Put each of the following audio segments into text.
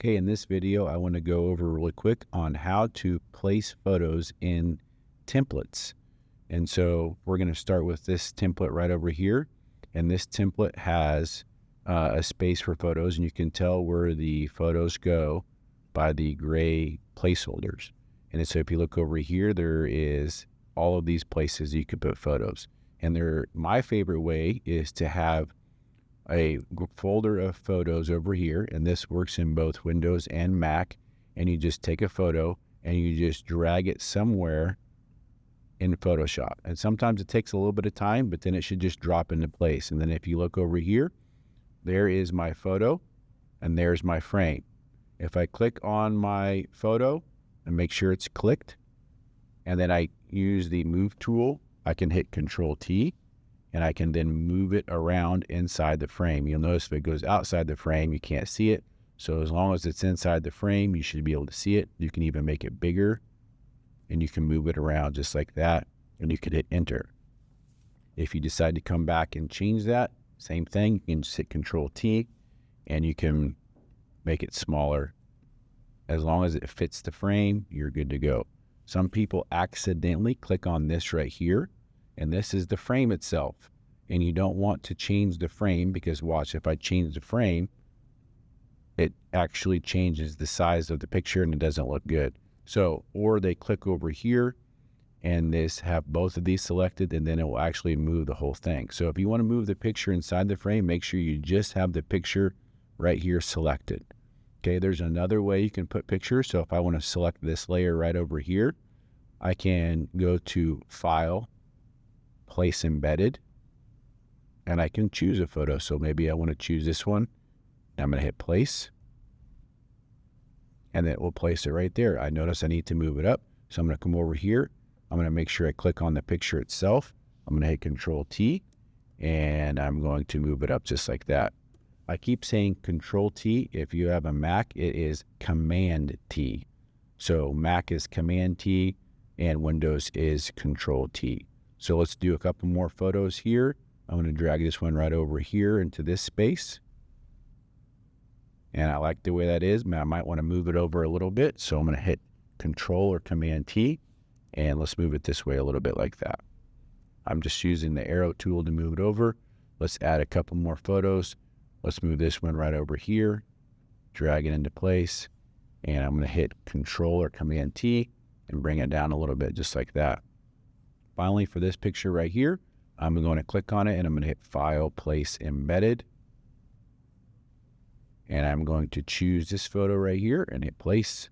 Okay, in this video, I want to go over really quick on how to place photos in templates. And so we're going to start with this template right over here. And this template has a space for photos, and you can tell where the photos go by the gray placeholders. And so if you look over here, there is all of these places you could put photos. And my favorite way is to have a folder of photos over here, and this works in both Windows and Mac, and you just take a photo and you just drag it somewhere in Photoshop. And sometimes it takes a little bit of time, but then it should just drop into place. And then if you look over here, there is my photo and there's my frame. If I click on my photo and make sure it's clicked, and then I use the move tool, I can hit Control T, and I can then move it around inside the frame. You'll notice if it goes outside the frame, you can't see it. So as long as it's inside the frame, you should be able to see it. You can even make it bigger, and you can move it around just like that, and you could hit Enter. If you decide to come back and change that, same thing. You can just hit Control T, and you can make it smaller. As long as it fits the frame, you're good to go. Some people accidentally click on this right here, and this is the frame itself. And you don't want to change the frame, because watch, if I change the frame, it actually changes the size of the picture and it doesn't look good. So, or they click over here and have both of these selected, and then it will actually move the whole thing. So if you want to move the picture inside the frame, make sure you just have the picture right here selected. Okay, there's another way you can put pictures. So if I want to select this layer right over here, I can go to File, Place Embedded, and I can choose a photo. So maybe I want to choose this one. I'm going to hit Place, and it will place it right there. I notice I need to move it up, so I'm going to come over here. I'm going to make sure I click on the picture itself. I'm going to hit Control T, and I'm going to move it up just like that. I keep saying Control T. If you have a Mac, it is Command T. So Mac is Command T, and Windows is Control T. So let's do a couple more photos here. I'm going to drag this one right over here into this space. And I like the way that is. I might want to move it over a little bit. So I'm going to hit Control or Command T, and let's move it this way a little bit like that. I'm just using the arrow tool to move it over. Let's add a couple more photos. Let's move this one right over here, drag it into place, and I'm going to hit Control or Command T and bring it down a little bit just like that. Finally, for this picture right here, I'm going to click on it, and I'm going to hit File, Place Embedded. And I'm going to choose this photo right here and hit Place.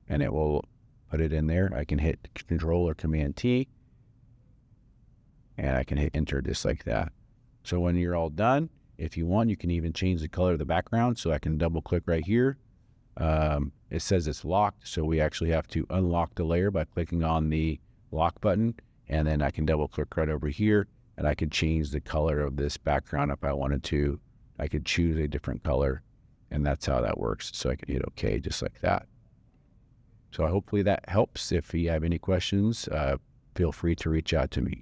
And it will put it in there. I can hit Control or Command T, and I can hit Enter just like that. So when you're all done, if you want, you can even change the color of the background. So I can double click right here. It says it's locked, so we actually have to unlock the layer by clicking on the lock button, and then I can double click right over here, and I could change the color of this background if I wanted to. I could choose a different color, and that's how that works. So I can hit OK just like that. So hopefully that helps. If you have any questions, feel free to reach out to me.